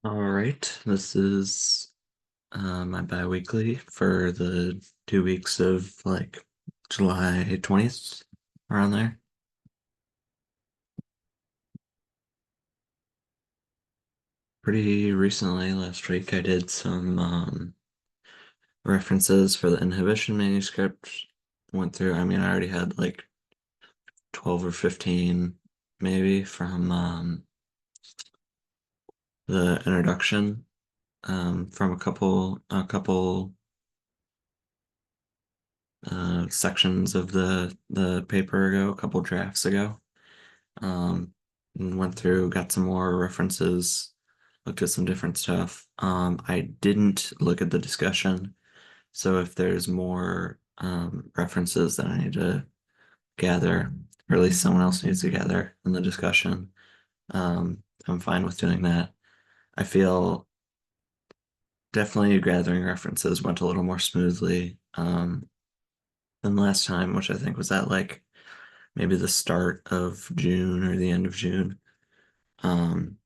All right, this is my biweekly for the 2 weeks of like July 20th, around there. Pretty recently, last week, I did some references for the inhibition manuscript. Went through, I already had like 12 or 15 maybe from the introduction from a couple sections of the paper ago, a couple drafts ago. And went through, got some more references, looked at some different stuff. I didn't look at the discussion, so if there's more references that I need to gather, or at least someone else needs to gather in the discussion, I'm fine with doing that. I feel definitely gathering references went a little more smoothly than last time, which I think was at like maybe the start of June or the end of June. Um,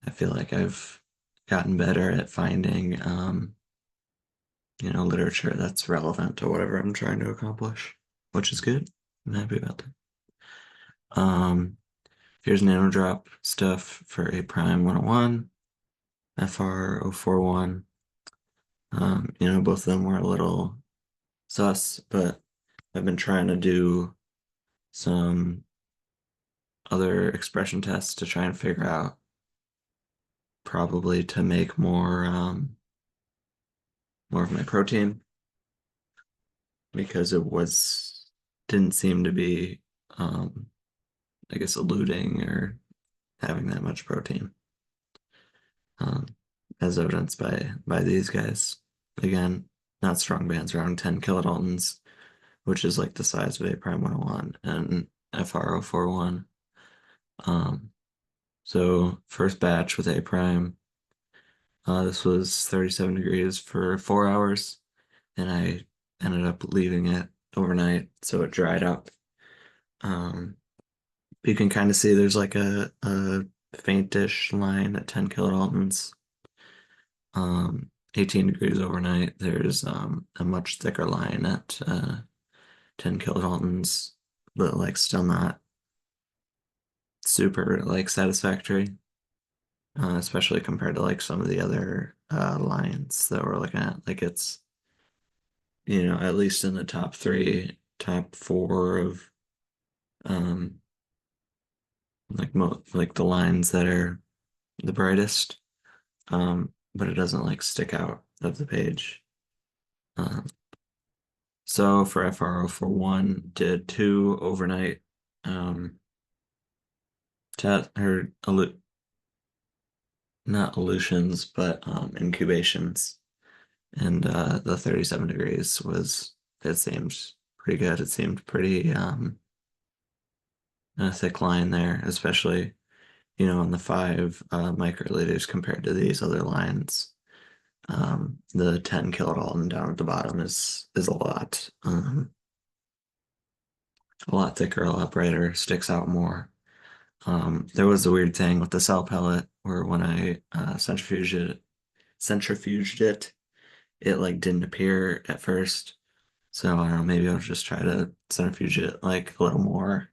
I feel like I've gotten better at finding, literature that's relevant to whatever I'm trying to accomplish, which is good. I'm happy about that. Here's nano drop stuff for A prime 101, FR 041. Both of them were a little sus, but I've been trying to do some other expression tests to try and figure out probably to make more of my protein because it was didn't seem to be um I guess eluding or having that much protein um as evidenced by these guys. Again, not strong bands, around 10 kilodaltons, which is like the size of A prime 101 and FR 041. um so first batch with A prime, this was 37 degrees for 4 hours, and I ended up leaving it overnight so it dried up. um You can kind of see there's like a faintish line at 10 kilodaltons. 18 degrees overnight. There's a much thicker line at 10 kilodaltons, but like still not super like satisfactory, especially compared to like some of the other lines that we're looking at. Like it's, at least in the top three, top four of um like the lines that are the brightest. But it doesn't like stick out of the page. Um, so for FRO for one, did two overnight test or not elutions, but incubations, and the 37 degrees was it seemed pretty good. It seemed pretty a thick line there, especially on the 5 microliters compared to these other lines. The 10 kilodalton down at the bottom is a lot thicker, a lot brighter, sticks out more. There was a weird thing with the cell pellet where when I centrifuged it, it like didn't appear at first. So I don't know, maybe I'll just try to centrifuge it like a little more.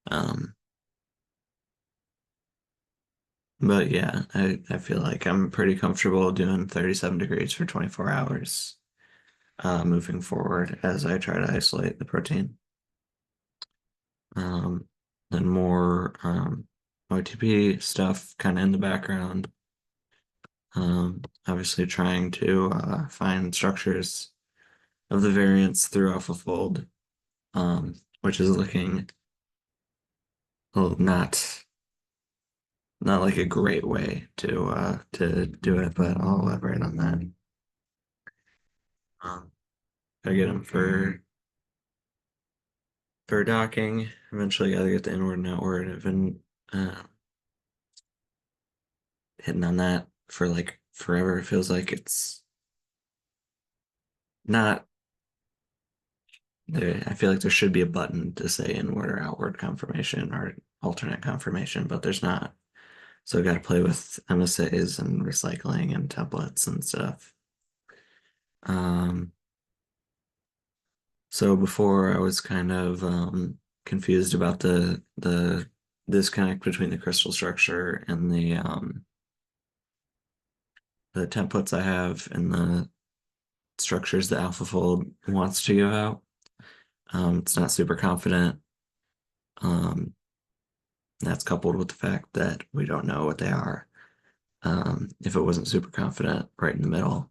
Um, but yeah, I feel like I'm pretty comfortable doing 37 degrees for 24 hours, moving forward as I try to isolate the protein. Um, then more OTP stuff kind of in the background. Obviously trying to find structures of the variants through AlphaFold, which is looking, well, not like a great way to do it, but I'll elaborate on that. Gotta get them for docking. Eventually, gotta get the inward and outward. I've been hitting on that for like forever. It feels like it's not there. I feel like there should be a button to say inward or outward confirmation or alternate confirmation, but there's not. So I got to play with MSAs and recycling and templates and stuff. Um, so before I was kind of confused about the disconnect between the crystal structure and the templates I have and the structures that AlphaFold wants to give out. It's not super confident. Um, that's coupled with the fact that we don't know what they are. If it wasn't super confident right in the middle,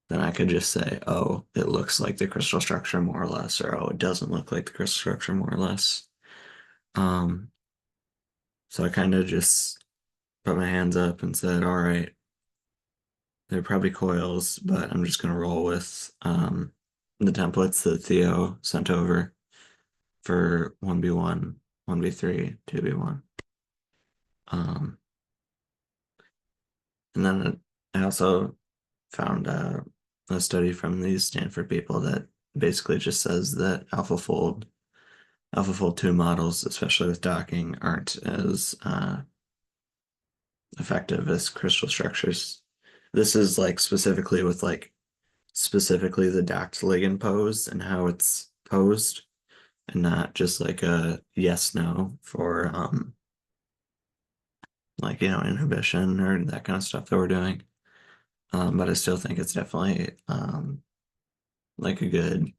then I could just say, oh, it looks like the crystal structure more or less, or oh, it doesn't look like the crystal structure more or less. Um, so I kind of just put my hands up and said, all right, they're probably coils, but I'm just gonna roll with the templates that Theo sent over for 1v1, 1v3, 2v1. Um, and then I also found a study from these Stanford people that basically just says that AlphaFold 2 models, especially with docking, aren't as effective as crystal structures. This is like specifically with like specifically the docked ligand pose and how it's posed, and not just like a yes no for like inhibition or that kind of stuff that we're doing. But I still think it's definitely like a good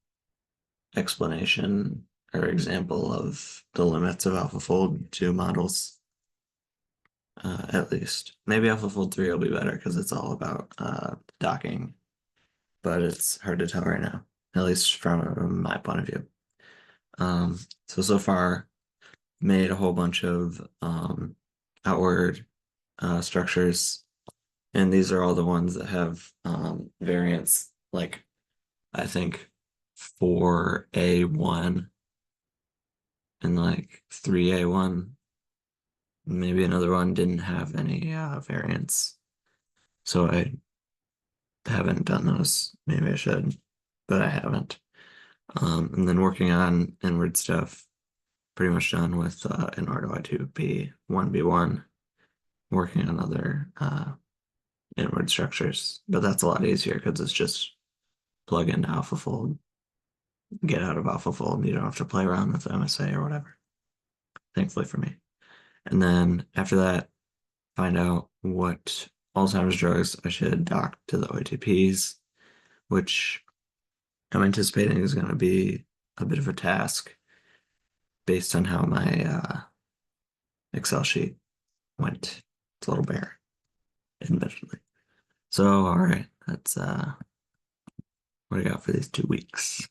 explanation or example of the limits of AlphaFold 2 models, at least. Maybe AlphaFold 3 will be better because it's all about docking, but it's hard to tell right now, at least from my point of view. So far, made a whole bunch of outward structures, and these are all the ones that have variants like I think 4A1 and like 3A1. Maybe another one didn't have any variants. So I haven't done those. Maybe I should, but I haven't. And then working on inward stuff, pretty much done with an R2I2P 1B1, working on other inward structures. But that's a lot easier because it's just plug into AlphaFold, get out of AlphaFold. You don't have to play around with MSA or whatever, thankfully for me. And then after that, find out what Alzheimer's drugs I should dock to the OATPs, which I'm anticipating is going to be a bit of a task based on how my Excel sheet went. It's a little bare, admittedly. So, all right, that's what I got for these 2 weeks.